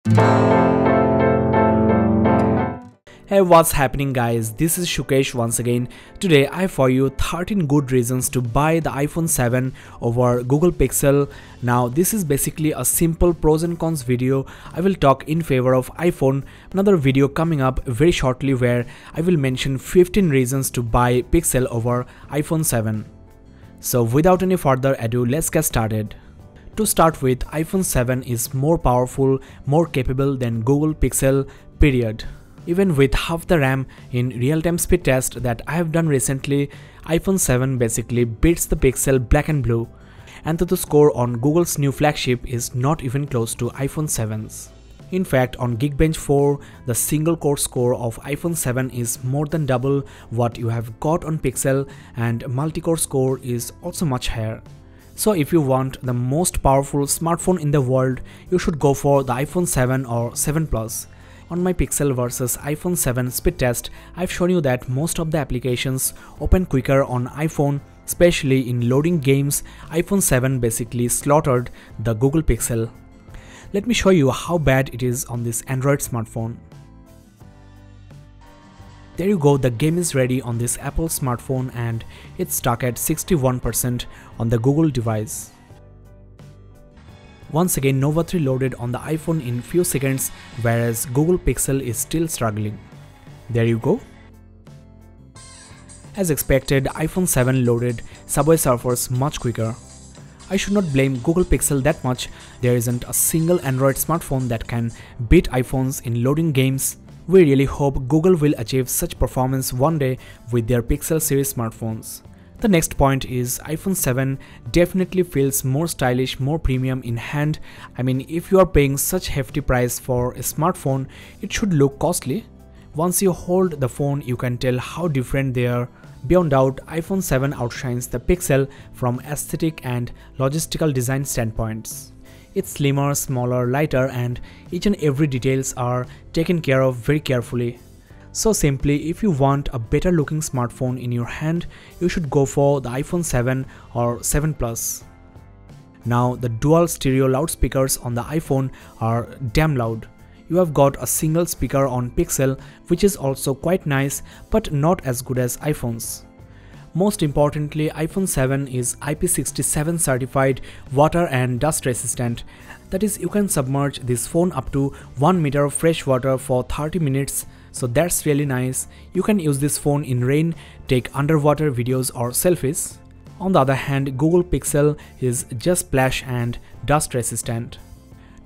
Hey, what's happening guys, this is Shukesh once again. Today I have for you 13 good reasons to buy the iPhone 7 over Google Pixel. Now this is basically a simple pros and cons video. I will talk in favor of iPhone. Another video coming up very shortly where I will mention 15 reasons to buy Pixel over iPhone 7. So without any further ado, let's get started. To start with, iPhone 7 is more powerful, more capable than Google Pixel, period. Even with half the RAM in real-time speed test that I have done recently, iPhone 7 basically beats the Pixel black and blue, and the score on Google's new flagship is not even close to iPhone 7's. In fact, on Geekbench 4, the single core score of iPhone 7 is more than double what you have got on Pixel, and multi-core score is also much higher. So if you want the most powerful smartphone in the world, you should go for the iPhone 7 or 7 Plus. On my Pixel versus iPhone 7 speed test, I've shown you that most of the applications open quicker on iPhone, especially in loading games. iPhone 7 basically slaughtered the Google Pixel. Let me show you how bad it is on this Android smartphone. There you go, the game is ready on this Apple smartphone and it's stuck at 61% on the Google device. Once again, Nova 3 loaded on the iPhone in few seconds, whereas Google Pixel is still struggling. There you go. As expected, iPhone 7 loaded Subway Surfers much quicker. I should not blame Google Pixel that much. There isn't a single Android smartphone that can beat iPhones in loading games. We really hope Google will achieve such performance one day with their Pixel series smartphones. The next point is iPhone 7 definitely feels more stylish, more premium in hand. I mean, if you are paying such hefty price for a smartphone, it should look costly. Once you hold the phone, you can tell how different they are. Beyond doubt, iPhone 7 outshines the Pixel from aesthetic and logistical design standpoints. It's slimmer, smaller, lighter, and each and every details are taken care of very carefully. So simply, if you want a better looking smartphone in your hand, you should go for the iPhone 7 or 7 Plus. Now, the dual stereo loudspeakers on the iPhone are damn loud. You have got a single speaker on Pixel, which is also quite nice, but not as good as iPhone's. Most importantly, iPhone 7 is IP67 certified, water and dust resistant. That is, you can submerge this phone up to 1 meter of fresh water for 30 minutes. So that's really nice. You can use this phone in rain, take underwater videos or selfies. On the other hand, Google Pixel is just splash and dust resistant.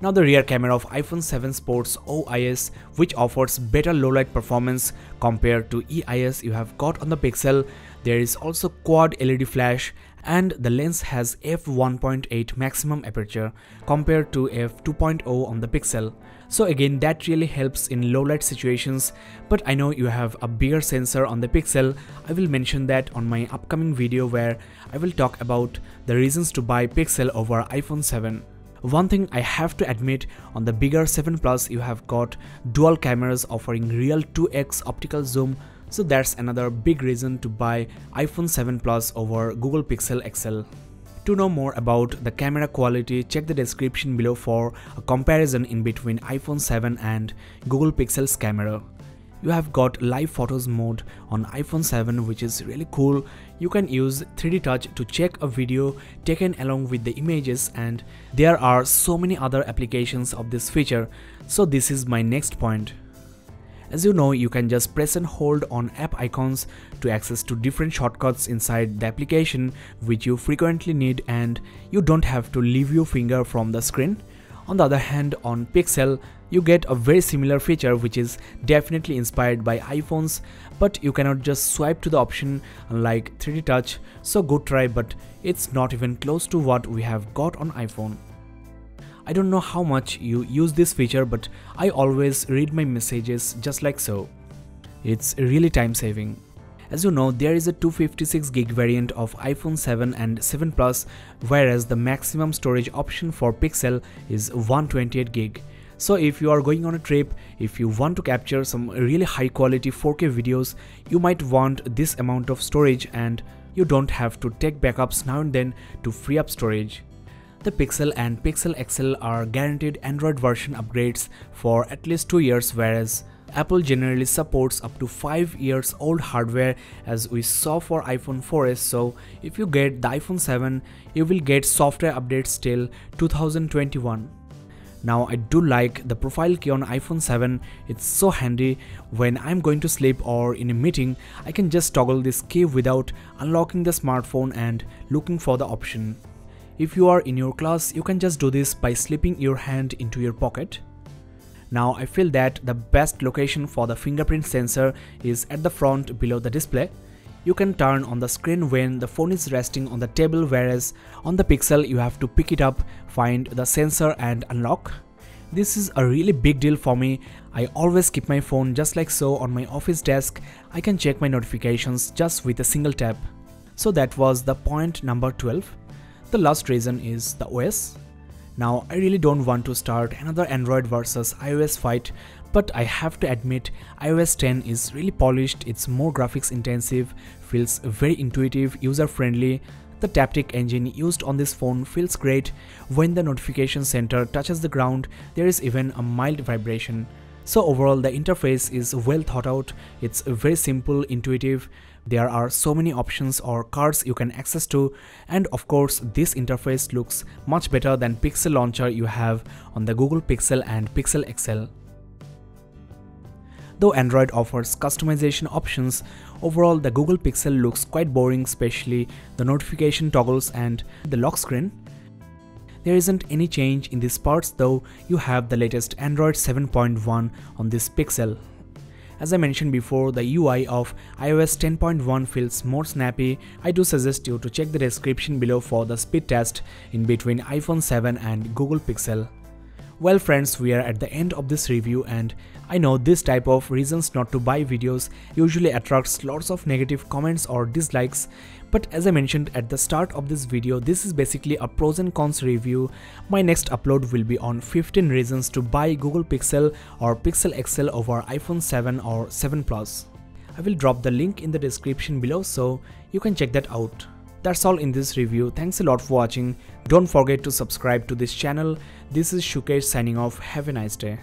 Now the rear camera of iPhone 7 sports OIS, which offers better low light performance compared to EIS you have got on the Pixel. There is also quad LED flash, and the lens has f1.8 maximum aperture compared to f2.0 on the Pixel. So again, that really helps in low light situations, but I know you have a bigger sensor on the Pixel. I will mention that on my upcoming video where I will talk about the reasons to buy Pixel over iPhone 7. One thing I have to admit, on the bigger 7 Plus you have got dual cameras offering real 2x optical zoom, so that's another big reason to buy iPhone 7 Plus over Google Pixel XL. To know more about the camera quality, check the description below for a comparison in between iPhone 7 and Google Pixel's camera. You have got live photos mode on iPhone 7, which is really cool. You can use 3D touch to check a video taken along with the images, and there are so many other applications of this feature. So this is my next point. As you know, you can just press and hold on app icons to access to different shortcuts inside the application which you frequently need, and you don't have to leave your finger from the screen. On the other hand, on Pixel, you get a very similar feature which is definitely inspired by iPhones, but you cannot just swipe to the option like 3D touch. So good try, but it's not even close to what we have got on iPhone. I don't know how much you use this feature, but I always read my messages just like so. It's really time saving. As you know, there is a 256GB variant of iPhone 7 and 7 Plus, whereas the maximum storage option for Pixel is 128GB. So if you are going on a trip, if you want to capture some really high quality 4K videos, you might want this amount of storage, and you don't have to take backups now and then to free up storage. The Pixel and Pixel XL are guaranteed Android version upgrades for at least 2 years, whereas Apple generally supports up to 5 years old hardware, as we saw for iPhone 4S. So if you get the iPhone 7, you will get software updates till 2021. Now I do like the profile key on iPhone 7. It's so handy. When I'm going to sleep or in a meeting, I can just toggle this key without unlocking the smartphone and looking for the option. If you are in your class, you can just do this by slipping your hand into your pocket. Now I feel that the best location for the fingerprint sensor is at the front below the display. You can turn on the screen when the phone is resting on the table, whereas on the Pixel you have to pick it up, find the sensor and unlock. This is a really big deal for me. I always keep my phone just like so on my office desk. I can check my notifications just with a single tap. So that was the point number 12. The last reason is the OS. Now I really don't want to start another Android versus iOS fight, but I have to admit iOS 10 is really polished. It's more graphics intensive, feels very intuitive, user friendly. The Taptic engine used on this phone feels great. When the notification center touches the ground, there is even a mild vibration. So overall the interface is well thought out. It's very simple, intuitive. There are so many options or cards you can access to, and of course this interface looks much better than Pixel launcher you have on the Google Pixel and Pixel XL. Though Android offers customization options, overall the Google Pixel looks quite boring, especially the notification toggles and the lock screen. There isn't any change in these parts, though you have the latest Android 7.1 on this Pixel. As I mentioned before, the UI of iOS 10.1 feels more snappy. I do suggest you to check the description below for the speed test in between iPhone 7 and Google Pixel. Well friends, we are at the end of this review, and I know this type of reasons not to buy videos usually attracts lots of negative comments or dislikes, but as I mentioned at the start of this video, this is basically a pros and cons review. My next upload will be on 15 reasons to buy Google Pixel or Pixel XL over iPhone 7 or 7 Plus. I will drop the link in the description below so you can check that out. That's all in this review. Thanks a lot for watching. Don't forget to subscribe to this channel. This is Shukesh signing off. Have a nice day.